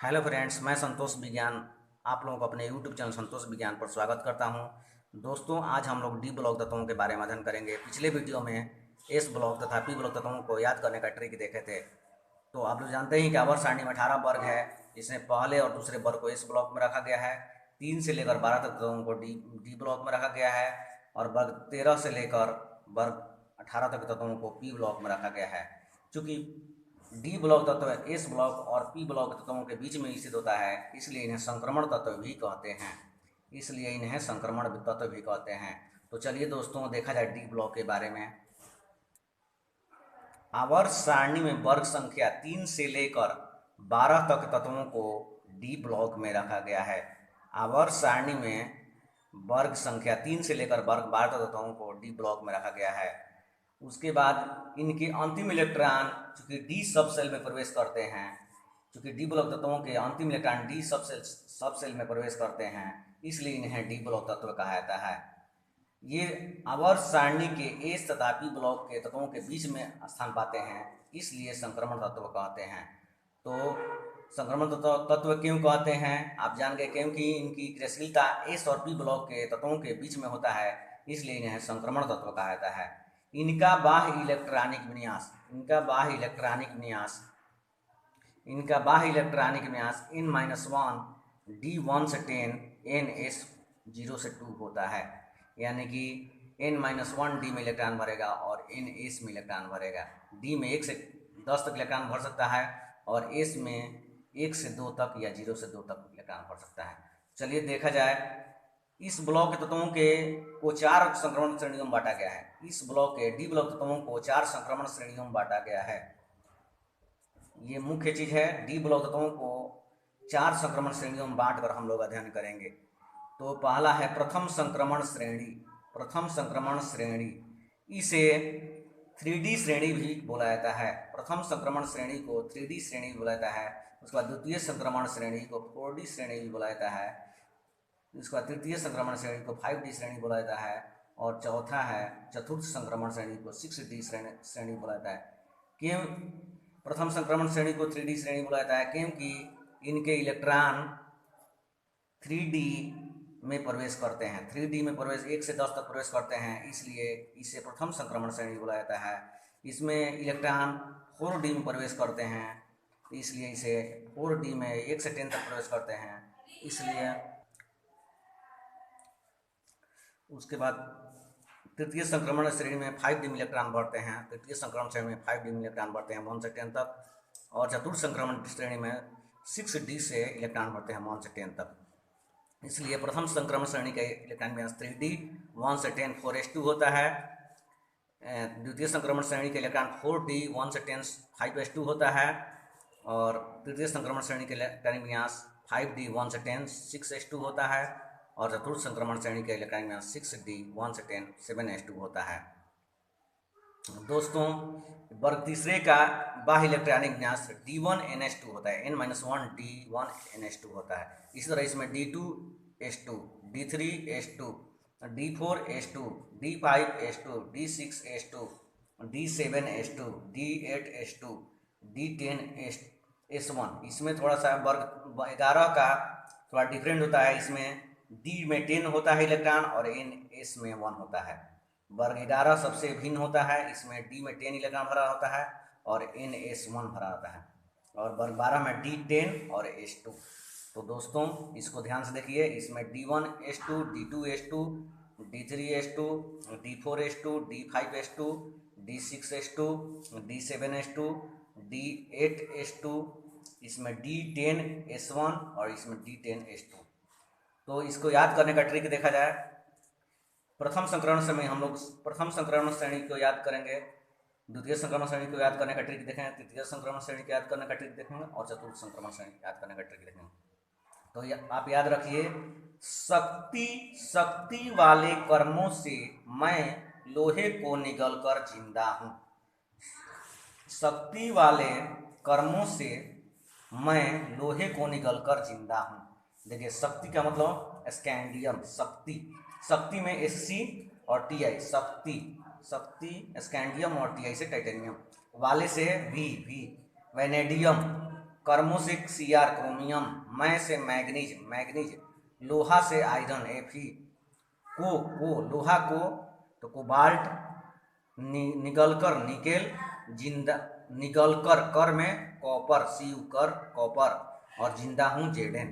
Hello friends, मैं संतोष विज्ञान आप लोगों को अपने यूट्यूब चैनल संतोष विज्ञान पर स्वागत करता हूं। दोस्तों, आज हम लोग डी ब्लॉक तत्वों के बारे में अध्ययन करेंगे। पिछले वीडियो में एस ब्लॉक तथा पी ब्लॉक तत्वों को याद करने का ट्रिक देखे थे। तो आप लोग जानते हैं कि आवर्त सारणी में 18 वर्ग है। इसमें पहले और दूसरे वर्ग को एस ब्लॉक में रखा गया है। 3 से लेकर 12 तत्वों को डी डी ब्लॉक में रखा गया है और वर्ग 13 से लेकर वर्ग 18 तक तत्वों को पी ब्लॉक में रखा गया है। चूँकि डी ब्लॉक तत्व एस ब्लॉक और पी ब्लॉक तत्वों के बीच में स्थित होता है, इसलिए इन्हें संक्रमण तत्व भी कहते हैं। तो चलिए दोस्तों, देखा जाए डी ब्लॉक के बारे में। आवर्त सारणी में वर्ग संख्या 3 से लेकर 12 तक तत्वों को डी ब्लॉक में रखा गया है। आवर्त सारणी में वर्ग संख्या 3 से लेकर वर्ग 12 तक तत्वों को डी ब्लॉक में रखा गया है। उसके बाद इनके अंतिम इलेक्ट्रॉन चूँकि डी सब सेल में प्रवेश करते हैं, चूँकि डी ब्लॉक तत्वों के अंतिम इलेक्ट्रॉन डी सब सेल में प्रवेश करते हैं, इसलिए इन्हें डी ब्लॉक तत्व कहा जाता है। ये आवर्त सारणी के एस तथा पी ब्लॉक के तत्वों के बीच में स्थान पाते हैं, इसलिए संक्रमण तत्व कहते हैं। तो संक्रमण तत्व क्यों कहते हैं आप जान गए, क्योंकि इनकी क्रियाशीलता एस और पी ब्लॉक के तत्वों के बीच में होता है, इसलिए इन्हें संक्रमण तत्व कहा जाता है। इनका बाह्य इलेक्ट्रॉनिक विन्यास n-1 d1 से 10 ns 0 से 2 होता है। यानी कि n-1 डी में इलेक्ट्रॉन भरेगा और ns में इलेक्ट्रॉन भरेगा। डी में 1 से 10 तक इलेक्ट्रॉन भर सकता है और एस में 1 से 2 तक या 0 से 2 तक इलेक्ट्रॉन भर सकता है। चलिए देखा जाए, इस ब्लॉक के तत्वों को 4 संक्रमण श्रेणियों में बांटा गया है। इस ब्लॉक के डी ब्लॉक तत्वों को 4 संक्रमण श्रेणियों में बांटा गया है। ये मुख्य चीज है, डी ब्लॉक तत्वों को 4 संक्रमण श्रेणियों में बांटकर हम लोग अध्ययन करेंगे। तो पहला है प्रथम संक्रमण श्रेणी। इसे 3D श्रेणी भी बोला जाता है। प्रथम संक्रमण श्रेणी को 3D श्रेणी भी बोला जाता है। उसके बाद द्वितीय संक्रमण श्रेणी को 4D श्रेणी भी बोला जाता है। इसके बाद तृतीय संक्रमण श्रेणी को 5D श्रेणी बोला जाता है और चौथा है चतुर्थ संक्रमण श्रेणी को 6D श्रेणी बोला जाता है। क्यों प्रथम संक्रमण श्रेणी को 3D श्रेणी बोला जाता है? क्योंकि इनके इलेक्ट्रॉन 3D में प्रवेश करते हैं। 3D में प्रवेश 1 से 10 तक प्रवेश करते हैं, इसलिए इसे प्रथम संक्रमण श्रेणी बोला जाता है। इसमें इलेक्ट्रॉन 4D में प्रवेश करते हैं, इसलिए इसे 4D में 1 से 10 तक प्रवेश करते हैं, इसलिए। उसके बाद तृतीय संक्रमण श्रेणी में 5D में इलेक्ट्रॉन बढ़ते हैं। 1 से 10 तक। और चतुर्थ संक्रमण श्रेणी में 6D से इलेक्ट्रॉन बढ़ते हैं 1 से 10 तक। इसलिए प्रथम संक्रमण श्रेणी का इलेक्ट्रॉन विन्यास 3D 1 से 10 4s2 होता है। द्वितीय संक्रमण श्रेणी के इलेक्ट्रॉन 4D 1 से 10 5s2 होता है और तृतीय संक्रमण श्रेणी के इलेक्ट्रॉन विन्यास 5D 1 से 10 6s2 होता है और चतुर्थ संक्रमण श्रेणी के इलेक्ट्रॉन विन्यास 6D 1 से 10 7s2 होता है। दोस्तों, वर्ग तीसरे का बाह्य इलेक्ट्रॉनिक विन्यास D1ns2 होता है। n-1 D1ns2 होता है। इसी तरह इसमें D2s2 D3s2 D4s2 D5s2 D6s2 D7s2 D8s2 D10s1। इसमें थोड़ा सा वर्ग 11 का थोड़ा डिफरेंट होता है। इसमें D में 10 होता है इलेक्ट्रॉन और ns में 1 होता है। वर्ग 11 सबसे भिन्न होता है। इसमें D में 10 इलेक्ट्रॉन भरा होता है और ns 1 भरा होता है और वर्ग 12 में D10 और s2। तो दोस्तों, इसको ध्यान से देखिए। इसमें D1s2 D2s2 D3s2 D4s2 D5s2 D6s2 D7s2 D8s2, इसमें D10s1 और इसमें D10s2। तो इसको याद करने का ट्रिक देखा जाए, प्रथम संक्रमण समय हम लोग प्रथम संक्रमण श्रेणी को याद करेंगे, द्वितीय संक्रमण श्रेणी को याद करने का ट्रिक देखेंगे, तृतीय संक्रमण श्रेणी को याद करने का ट्रिक देखेंगे और चतुर्थ संक्रमण श्रेणी को याद करने का ट्रिक देखेंगे। तो आप याद रखिए, शक्ति वाले कर्मों से मैं लोहे को निगल कर जिंदा हूँ। शक्ति वाले कर्मों से मैं लोहे को निगल कर जिंदा हूँ। देखिए, शक्ति का मतलब स्कैंडियम, शक्ति में Sc और Ti, शक्ति स्कैंडियम और Ti से टाइटेनियम, वाले से V वैनेडियम, कर्मों से Cr क्रोमियम, मैं से मैग्नीज मैग्नीज, लोहा से आयरन Fe, को लोहा को तो कोबाल्ट, निगलकर निकेल, जिंदा निगलकर कर में कॉपर Cu कर कॉपर, और जिंदा हूँ Zn।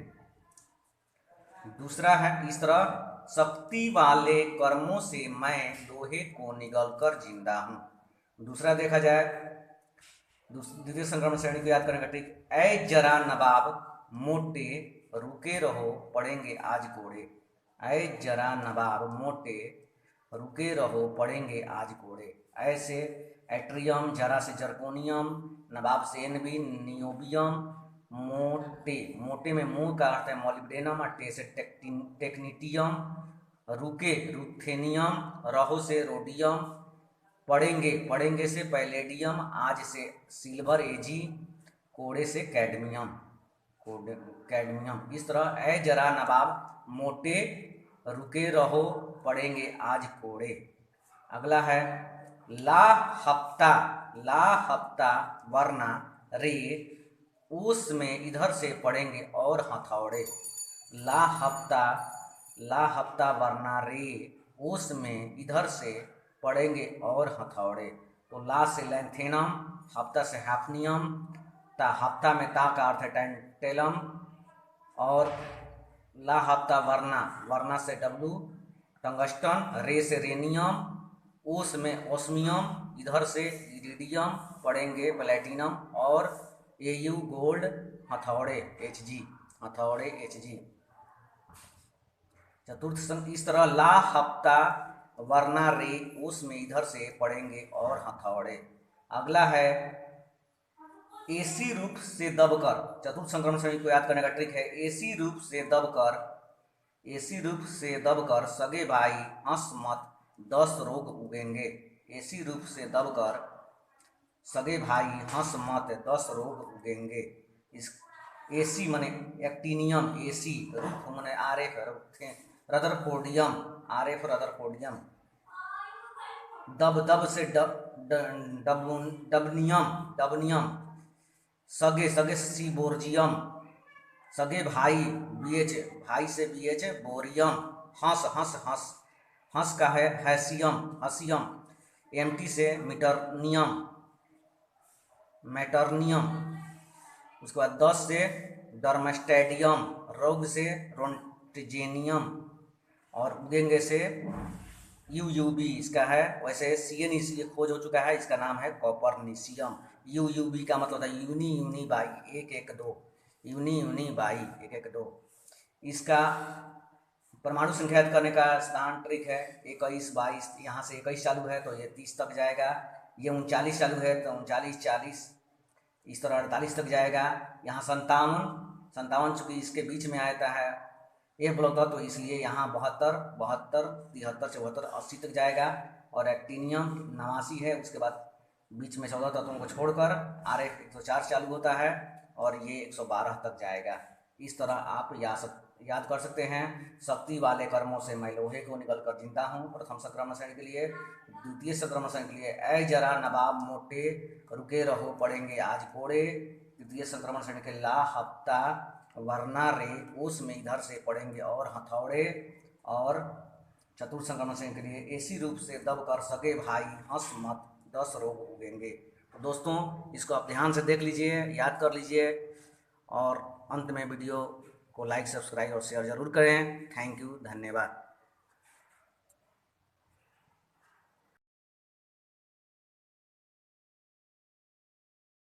दूसरा है इस तरह शक्ति वाले कर्मों से मैं लोहे को निगलकर जिंदा हूँ। दूसरा देखा जाए द्वितीय संक्रमण श्रेणी को याद करने का ट्रिक, ऐ जरा नवाब मोटे रुके रहो पड़ेंगे आज कोड़े, ऐ जरा नवाब मोटे रुके रहो पड़ेंगे आज कोड़े। ऐसे एट्रियम, जरा से जर्कोनियम, नवाब से एनबी नियोबियम, मोटे मोटे में मुंह का अर्थ है मॉलिब्डेनम, और टे से टेक्नीटियम, रुके रुथेनियम, रहो से रोडियम, पढ़ेंगे पढ़ेंगे से पैलेडियम, आज से सिल्वर एजी, कोड़े से कैडमियम कैडमियम। इस तरह ऐ जरा नवाब मोटे रुके रहो पढ़ेंगे आज कोड़े। अगला है ला हफ्ता वरना रे, उस में इधर से पढ़ेंगे और हथौड़े। ला हफ्ता वरना रे, उस में इधर से पढ़ेंगे और हथौड़े। तो ला से लैंथेनम, हफ्ता से हैफनियम, हफ्ता में ता का अर्थ है टेंटेलम, और ला हफ्ता वरना से डब्लू टंगस्टन, रे से रेनियम, उस में ओस्मियम, इधर से इरिडियम, पढ़ेंगे प्लेटिनम, और एयू गोल्ड, हथौड़े Hg। चतुर्थ संग इस तरह ला हफ्ता वरना रे, उस में इधर से पढ़ेंगे और हथौड़े। अगला है एसी रूप से दबकर, चतुर्थ संक्रमण श्रेणी को याद करने का ट्रिक है, एसी रूप से दबकर सगे भाई हंस मत 10 रोग उगेंगे। एसी रूप से दबकर सगे भाई हंस मत 10 रोग उगेंगे। इस एसी मने एक्टिनियम, एसी रूप मने आरएफ रदरफोर्डियम, आरएफ रदरफोर्डियम, दब से डबनियम, सगे सीबोर्जियम, सगे भाई बीएच, भाई से बीएच बोरियम, हंस का है हसियम, एमटी से मैटरनियम, उसके बाद 10 से डर्मेस्टेडियम, रोग से रोन्टिजेनियम, और उगेंगे से यूयूबी इसका है। वैसे सीएन इसलिए खोज हो चुका है, इसका नाम है कॉपरनिशियम। यूयूबी का मतलब है यूनी बाई 112, यूनी बाई 112। इसका परमाणु संख्या याद करने का स्थान ट्रिक है 21 22, यहाँ से 21 चालू है तो ये 30 तक जाएगा, ये 39 चालू है तो 39 40, इस तरह 48 तक जाएगा। यहाँ 57 चूँकि इसके बीच में आता है एक ब्लॉक था तो इसलिए यहाँ 72 73 74 80 तक जाएगा। और एक्टिनियम 89 है, उसके बाद बीच में 14 तत्वों को छोड़कर RF 104 चालू होता है और ये 112 तक जाएगा। इस तरह आप याद कर सकते हैं। शक्ति वाले कर्मों से मैं लोहे को निकल कर जिंदा हूँ, प्रथम संक्रमण श्रेणी के लिए। द्वितीय संक्रमण श्रेणी के लिए ऐ जरा नवाब मोटे रुके रहो पड़ेंगे आज कोड़े। तृतीय संक्रमण श्रेणी के ला हफ्ता वरना रे, उस में इधर से पड़ेंगे और हथौड़े। और चतुर्थ संक्रमण श्रेणी के लिए ऐसी रूप से दब कर सके भाई हंस मत 10 रोग उगेंगे। तो दोस्तों इसको आप ध्यान से देख लीजिए, याद कर लीजिए और अंत में वीडियो को लाइक सब्सक्राइब और शेयर ज़रूर करें। थैंक यू, धन्यवाद।